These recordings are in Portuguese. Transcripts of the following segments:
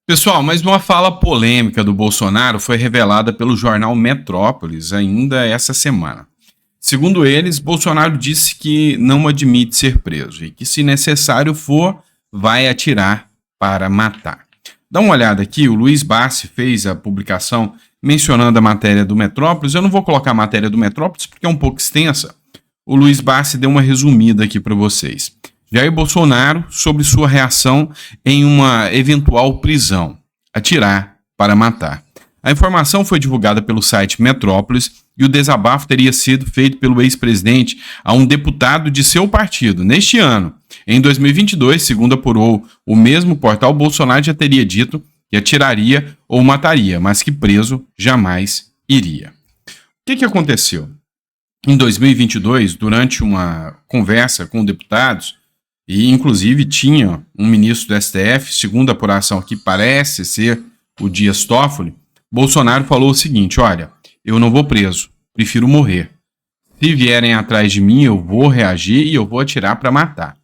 Pessoal, mas uma fala polêmica do Bolsonaro foi revelada pelo jornal Metrópolis ainda essa semana. Segundo eles, Bolsonaro disse que não admite ser preso e que, se necessário for, vai atirar para matar. Dá uma olhada aqui, o Luiz Bassi fez a publicação mencionando a matéria do Metrópolis. Eu não vou colocar a matéria do Metrópolis porque é um pouco extensa. O Luiz Bassi deu uma resumida aqui para vocês. Jair Bolsonaro sobre sua reação em uma eventual prisão. Atirar para matar. A informação foi divulgada pelo site Metrópolis e o desabafo teria sido feito pelo ex-presidente a um deputado de seu partido neste ano. Em 2022, segundo apurou o mesmo portal, Bolsonaro já teria dito que atiraria ou mataria, mas que preso jamais iria. O que aconteceu? Em 2022, durante uma conversa com deputados, e inclusive tinha um ministro do STF, segundo a apuração aqui parece ser o Dias Toffoli, Bolsonaro falou o seguinte: olha, eu não vou preso, prefiro morrer. Se vierem atrás de mim, eu vou reagir e eu vou atirar para matar.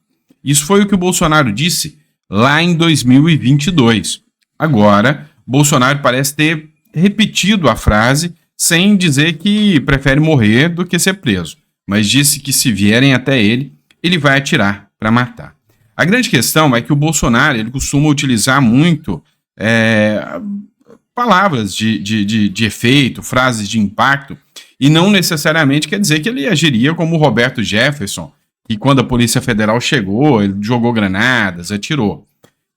Isso foi o que o Bolsonaro disse lá em 2022. Agora, Bolsonaro parece ter repetido a frase sem dizer que prefere morrer do que ser preso, mas disse que se vierem até ele, ele vai atirar para matar. A grande questão é que o Bolsonaro ele costuma utilizar muito palavras de efeito, frases de impacto, e não necessariamente quer dizer que ele agiria como o Roberto Jefferson, que quando a Polícia Federal chegou, ele jogou granadas, atirou.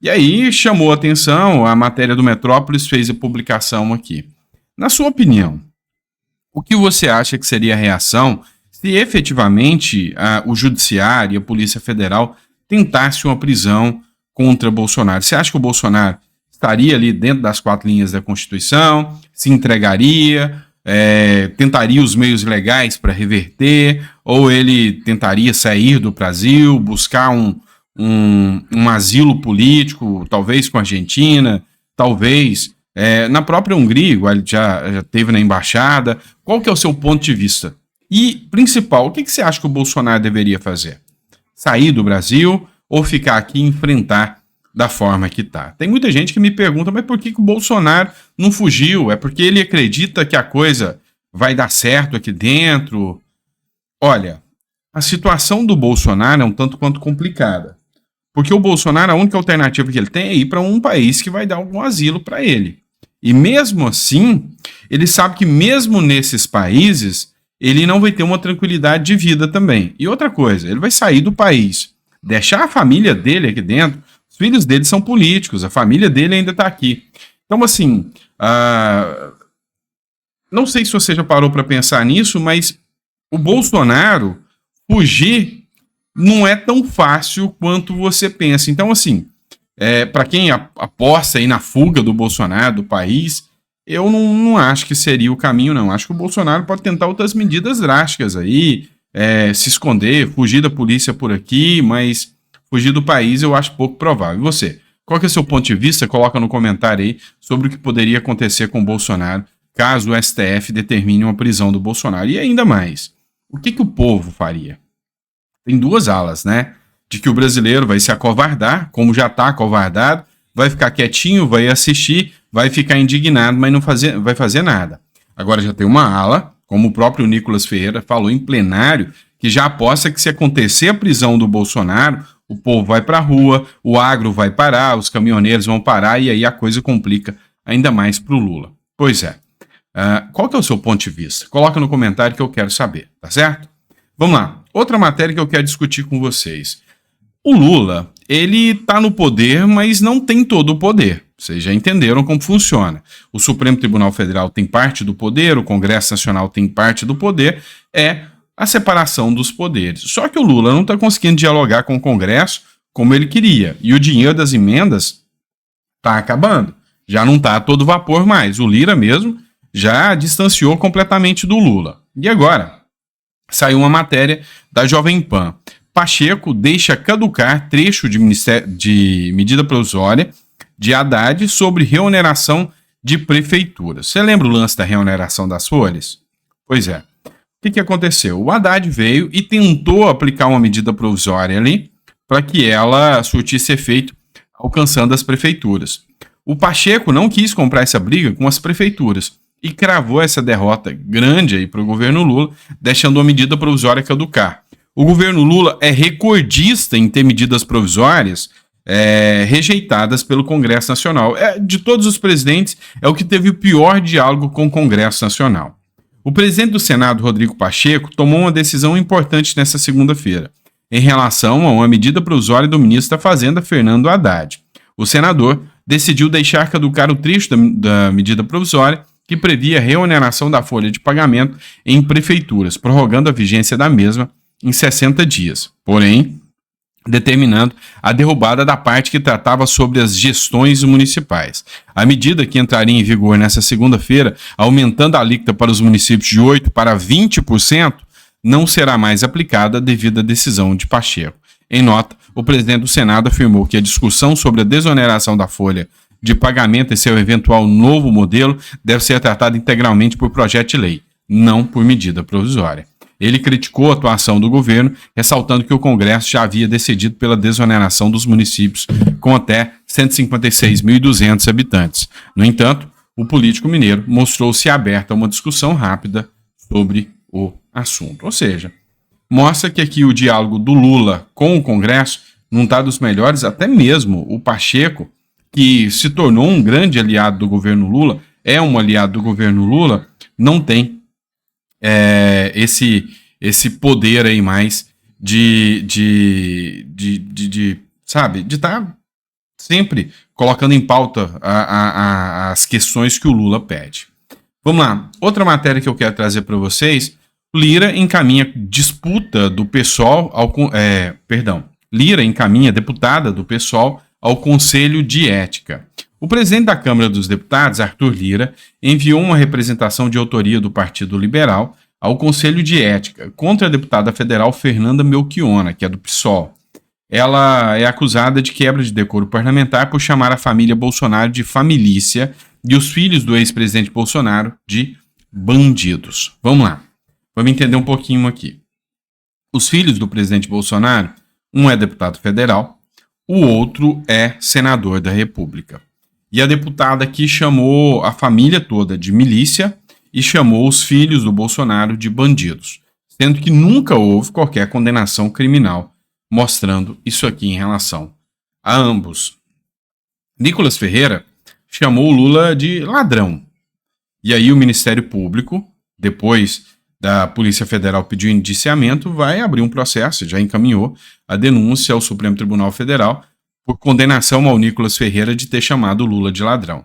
E aí chamou a atenção, a matéria do Metrópolis fez a publicação aqui. Na sua opinião, o que você acha que seria a reação se efetivamente o Judiciário e a Polícia Federal tentasse uma prisão contra Bolsonaro? Você acha que o Bolsonaro estaria ali dentro das 4 linhas da Constituição, se entregaria, tentaria os meios legais para reverter, ou ele tentaria sair do Brasil, buscar um asilo político, talvez com a Argentina, talvez na própria Hungria, igual ele já teve na embaixada? Qual que é o seu ponto de vista? E, principal, o que você acha que o Bolsonaro deveria fazer? Sair do Brasil ou ficar aqui e enfrentar da forma que está? Tem muita gente que me pergunta, mas por que o Bolsonaro não fugiu? É porque ele acredita que a coisa vai dar certo aqui dentro? Olha, a situação do Bolsonaro é um tanto quanto complicada. Porque o Bolsonaro, a única alternativa que ele tem é ir para um país que vai dar algum asilo para ele. E mesmo assim, ele sabe que mesmo nesses países, ele não vai ter uma tranquilidade de vida também. E outra coisa, ele vai sair do país, deixar a família dele aqui dentro. Os filhos dele são políticos, a família dele ainda está aqui. Então, assim, não sei se você já parou para pensar nisso, mas o Bolsonaro fugir não é tão fácil quanto você pensa. Então, assim, para quem aposta aí na fuga do Bolsonaro do país, eu não acho que seria o caminho, não. Acho que o Bolsonaro pode tentar outras medidas drásticas aí, se esconder, fugir da polícia por aqui, mas fugir do país eu acho pouco provável. E você? Qual que é o seu ponto de vista? Coloca no comentário aí sobre o que poderia acontecer com o Bolsonaro caso o STF determine uma prisão do Bolsonaro. E ainda mais, o que o povo faria? Tem 2 alas, né? De que o brasileiro vai se acovardar, como já está acovardado, vai ficar quietinho, vai assistir, vai ficar indignado, mas não vai fazer nada. Agora já tem uma ala, como o próprio Nicolas Ferreira falou em plenário, que já aposta que se acontecer a prisão do Bolsonaro, o povo vai para a rua, o agro vai parar, os caminhoneiros vão parar e aí a coisa complica ainda mais para o Lula. Pois é. Qual que é o seu ponto de vista? Coloca no comentário que eu quero saber, tá certo? Vamos lá. Outra matéria que eu quero discutir com vocês. O Lula, ele tá no poder, mas não tem todo o poder. Vocês já entenderam como funciona. O Supremo Tribunal Federal tem parte do poder, o Congresso Nacional tem parte do poder, é a separação dos poderes. Só que o Lula não está conseguindo dialogar com o Congresso como ele queria. E o dinheiro das emendas está acabando. Já não está a todo vapor mais. O Lira mesmo já distanciou completamente do Lula. E agora? Saiu uma matéria da Jovem Pan. Pacheco deixa caducar trecho de medida provisória de Haddad sobre reoneração de prefeituras. Você lembra o lance da reoneração das folhas? Pois é. O que aconteceu? O Haddad veio e tentou aplicar uma medida provisória ali para que ela surtisse efeito alcançando as prefeituras. O Pacheco não quis comprar essa briga com as prefeituras e cravou essa derrota grande aí para o governo Lula, deixando a medida provisória caducar. O governo Lula é recordista em ter medidas provisórias rejeitadas pelo Congresso Nacional. De todos os presidentes, é o que teve o pior diálogo com o Congresso Nacional. O presidente do Senado, Rodrigo Pacheco, tomou uma decisão importante nesta segunda-feira, em relação a uma medida provisória do ministro da Fazenda, Fernando Haddad. O senador decidiu deixar caducar o trecho da medida provisória que previa a reoneração da folha de pagamento em prefeituras, prorrogando a vigência da mesma em 60 dias. Porém, determinando a derrubada da parte que tratava sobre as gestões municipais. A medida, que entraria em vigor nesta segunda-feira, aumentando a alíquota para os municípios de 8% para 20%, não será mais aplicada devido à decisão de Pacheco. Em nota, o presidente do Senado afirmou que a discussão sobre a desoneração da folha de pagamento e seu eventual novo modelo deve ser tratada integralmente por projeto de lei, não por medida provisória. Ele criticou a atuação do governo, ressaltando que o Congresso já havia decidido pela desoneração dos municípios com até 156.200 habitantes. No entanto, o político mineiro mostrou-se aberto a uma discussão rápida sobre o assunto. Ou seja, mostra que aqui o diálogo do Lula com o Congresso não está dos melhores, até mesmo o Pacheco, que se tornou um grande aliado do governo Lula, é um aliado do governo Lula, não tem esse poder aí mais de estar sempre colocando em pauta as questões que o Lula pede. Vamos lá, outra matéria que eu quero trazer para vocês. Lira encaminha disputa do PSOL Lira encaminha deputada do PSOL ao Conselho de Ética. O presidente da Câmara dos Deputados, Arthur Lira, enviou uma representação de autoria do Partido Liberal ao Conselho de Ética contra a deputada federal Fernanda Melchiona, que é do PSOL. Ela é acusada de quebra de decoro parlamentar por chamar a família Bolsonaro de familícia e os filhos do ex-presidente Bolsonaro de bandidos. Vamos lá, vamos entender um pouquinho aqui. Os filhos do presidente Bolsonaro, um é deputado federal, o outro é senador da República. E a deputada aqui chamou a família toda de milícia e chamou os filhos do Bolsonaro de bandidos, sendo que nunca houve qualquer condenação criminal mostrando isso aqui em relação a ambos. Nicolas Ferreira chamou o Lula de ladrão. E aí o Ministério Público, depois da Polícia Federal pedir indiciamento, vai abrir um processo, já encaminhou a denúncia ao Supremo Tribunal Federal por condenação ao Nicolas Ferreira de ter chamado o Lula de ladrão.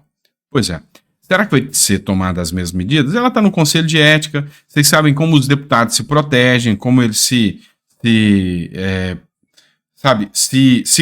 Pois é. Será que vai ser tomada as mesmas medidas? Ela está no Conselho de Ética, vocês sabem como os deputados se protegem, como eles se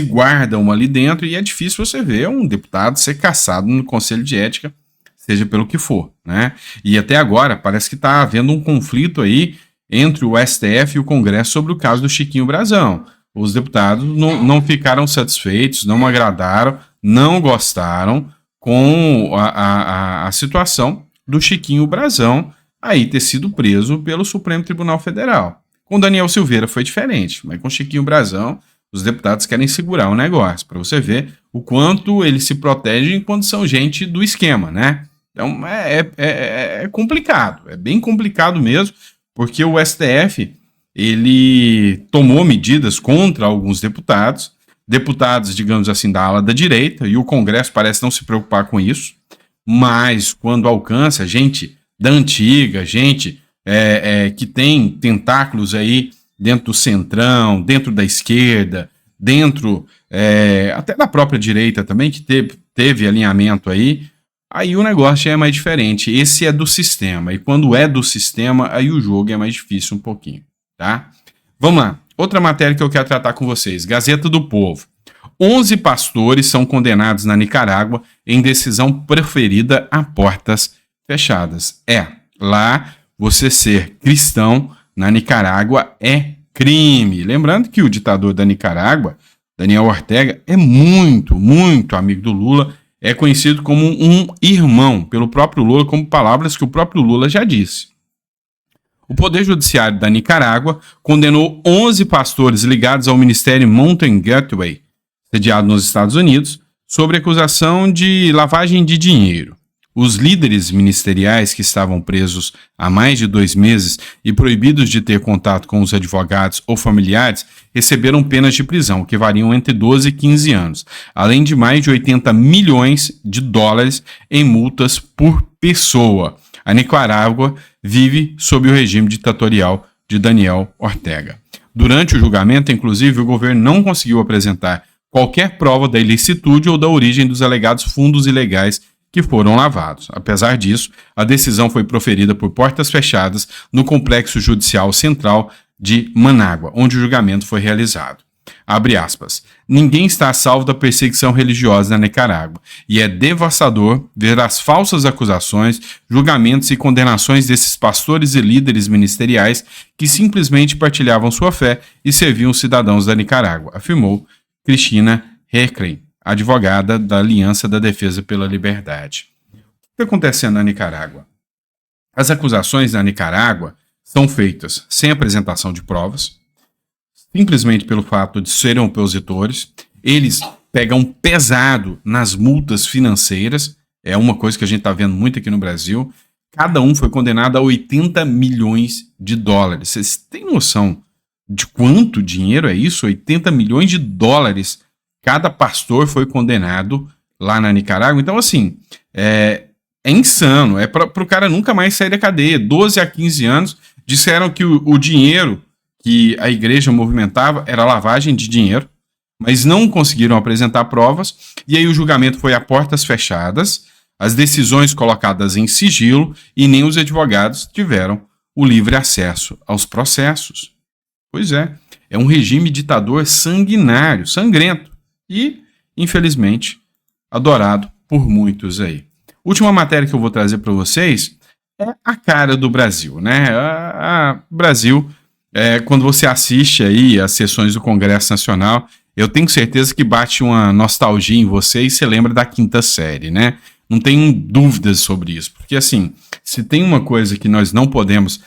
guardam ali dentro, e é difícil você ver um deputado ser cassado no Conselho de Ética, seja pelo que for, né? E até agora parece que está havendo um conflito aí entre o STF e o Congresso sobre o caso do Chiquinho Brazão. Os deputados não ficaram satisfeitos, não agradaram, não gostaram com a situação do Chiquinho Brazão aí ter sido preso pelo Supremo Tribunal Federal. Com Daniel Silveira foi diferente, mas com Chiquinho Brazão os deputados querem segurar o negócio, para você ver o quanto eles se protegem quando são gente do esquema, né? Então é complicado, é bem complicado mesmo, porque o STF ele tomou medidas contra alguns deputados, digamos assim, da ala da direita, e o Congresso parece não se preocupar com isso, mas quando alcança gente da antiga, gente que tem tentáculos aí dentro do centrão, dentro da esquerda, dentro até da própria direita também, que teve alinhamento aí o negócio já é mais diferente. Esse é do sistema, e quando é do sistema, aí o jogo é mais difícil um pouquinho, tá? Vamos lá, outra matéria que eu quero tratar com vocês, Gazeta do Povo. 11 pastores são condenados na Nicarágua em decisão proferida a portas fechadas. Lá você ser cristão na Nicarágua é crime. Lembrando que o ditador da Nicarágua, Daniel Ortega, é muito, muito amigo do Lula, é conhecido como um irmão pelo próprio Lula, como palavras que o próprio Lula já disse. O Poder Judiciário da Nicarágua condenou 11 pastores ligados ao Ministério Mountain Gateway, sediado nos Estados Unidos, sobre acusação de lavagem de dinheiro. Os líderes ministeriais que estavam presos há mais de 2 meses e proibidos de ter contato com os advogados ou familiares receberam penas de prisão, que variam entre 12 e 15 anos, além de mais de 80 milhões de dólares em multas por pessoa. A Nicarágua vive sob o regime ditatorial de Daniel Ortega. Durante o julgamento, inclusive, o governo não conseguiu apresentar qualquer prova da ilicitude ou da origem dos alegados fundos ilegais que foram lavados. Apesar disso, a decisão foi proferida por portas fechadas no Complexo Judicial Central de Manágua, onde o julgamento foi realizado. Abre aspas. Ninguém está a salvo da perseguição religiosa na Nicarágua, e é devastador ver as falsas acusações, julgamentos e condenações desses pastores e líderes ministeriais que simplesmente partilhavam sua fé e serviam os cidadãos da Nicarágua, afirmou Cristina Herclen, advogada da Aliança da Defesa pela Liberdade. O que está acontecendo na Nicarágua? As acusações na Nicarágua são feitas sem apresentação de provas, simplesmente pelo fato de serem opositores. Eles pegam pesado nas multas financeiras, é uma coisa que a gente está vendo muito aqui no Brasil. Cada um foi condenado a 80 milhões de dólares. Vocês têm noção de quanto dinheiro é isso? 80 milhões de dólares. Cada pastor foi condenado lá na Nicarágua. Então, assim, é insano. É para o cara nunca mais sair da cadeia. 12 a 15 anos. Disseram que o dinheiro que a igreja movimentava era lavagem de dinheiro, mas não conseguiram apresentar provas. E aí o julgamento foi a portas fechadas, as decisões colocadas em sigilo, e nem os advogados tiveram o livre acesso aos processos. Pois é um regime ditador sanguinário, sangrento. E, infelizmente, adorado por muitos aí. Última matéria que eu vou trazer para vocês é a cara do Brasil, né? Brasil, quando você assiste aí as sessões do Congresso Nacional, eu tenho certeza que bate uma nostalgia em você e você lembra da 5ª série, né? Não tenho dúvidas sobre isso, porque assim, se tem uma coisa que nós não podemos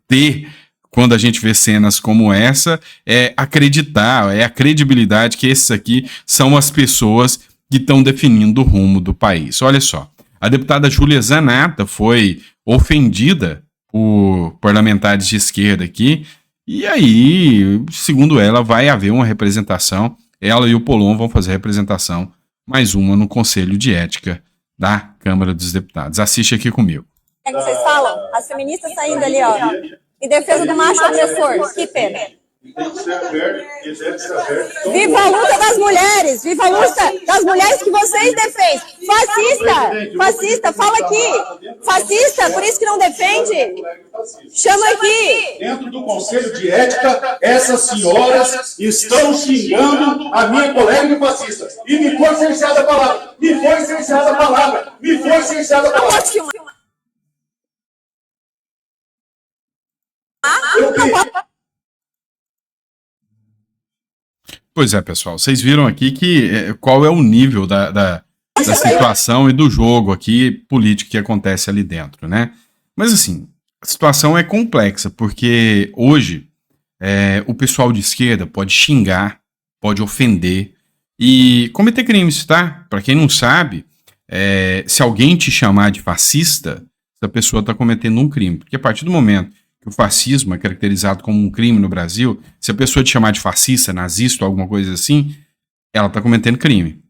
ter quando a gente vê cenas como essa, é acreditar, é a credibilidade que esses aqui são as pessoas que estão definindo o rumo do país. Olha só, a deputada Júlia Zanatta foi ofendida por parlamentares de esquerda aqui, e aí, segundo ela, vai haver uma representação, ela e o Polon vão fazer representação, mais uma no Conselho de Ética da Câmara dos Deputados. Assiste aqui comigo. É que vocês falam? As feministas saindo ali, ó. Em defesa do macho agressor. Que pena. Viva a luta das mulheres! Viva a luta das mulheres que vocês defendem! Fascista! Fascista, fala aqui! Fascista, por isso que não defende? Chama aqui! Dentro do Conselho de Ética, essas senhoras estão xingando a minha colega fascista. E me foi cerceada a palavra! Me foi cerceada a palavra! Me foi cerceada a Não palavra! pode filmar. Pois é, pessoal, vocês viram aqui qual é o nível da situação e do jogo aqui político que acontece ali dentro, né? Mas assim, a situação é complexa, porque hoje o pessoal de esquerda pode xingar, pode ofender e cometer crimes, tá? Para quem não sabe, se alguém te chamar de fascista, essa pessoa está cometendo um crime, porque a partir do momento que o fascismo é caracterizado como um crime no Brasil, se a pessoa te chamar de fascista, nazista ou alguma coisa assim, ela está cometendo crime.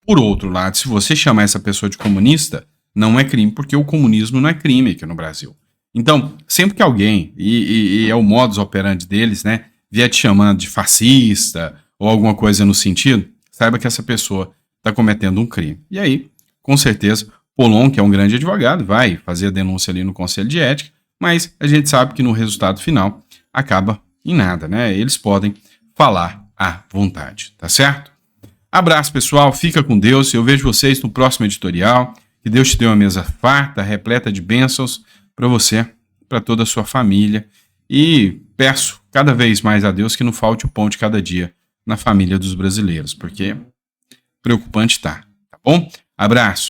Por outro lado, se você chamar essa pessoa de comunista, não é crime, porque o comunismo não é crime aqui no Brasil. Então, sempre que alguém, e é o modus operandi deles, né, vier te chamando de fascista ou alguma coisa no sentido, saiba que essa pessoa está cometendo um crime. E aí, com certeza, Polon, que é um grande advogado, vai fazer a denúncia ali no Conselho de Ética, mas a gente sabe que no resultado final acaba em nada, né? Eles podem falar à vontade, tá certo? Abraço, pessoal, fica com Deus, eu vejo vocês no próximo editorial, que Deus te dê uma mesa farta, repleta de bênçãos para você, para toda a sua família, e peço cada vez mais a Deus que não falte o pão de cada dia na família dos brasileiros, porque preocupante tá bom? Abraço!